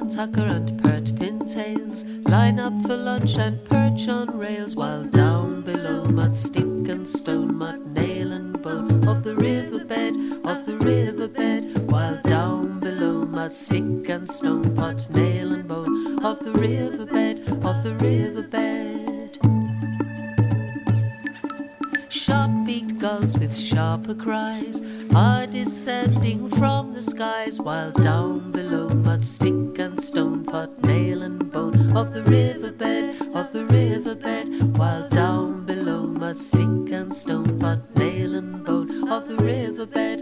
and tucker and pert pintails line up for lunch and perch on rails, while down below mud, stick and stone, mud, nail and bone of the riverbed, while down below mud, stick and stone, pot, nail and bone of the riverbed, Sharp-beaked gulls with sharper cries are descending from the skies, while down below mud, stick and stone, pot, nail and bone of the riverbed, while down below mud, stick and stone, pot, nail and bone of the riverbed,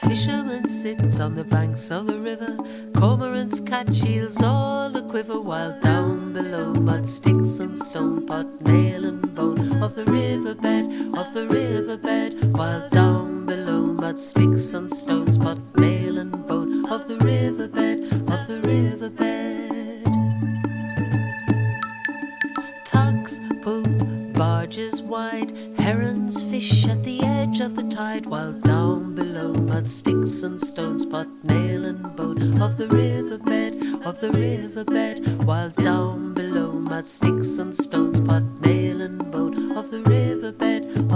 Fishermen sit on the banks of the river, cormorants catch eels all a-quiver, while down below mud, sticks and stone, pot, nail and bone of the riverbed, while down below mud, sticks and stones, pot, nail and bone of the riverbed, Tugs pull barges wide, herons fish at the edge of the tide, while down below mud, sticks and stones, pot, nail and bone of the riverbed, while down below mud, sticks and stones, pot, nail and bone of the riverbed,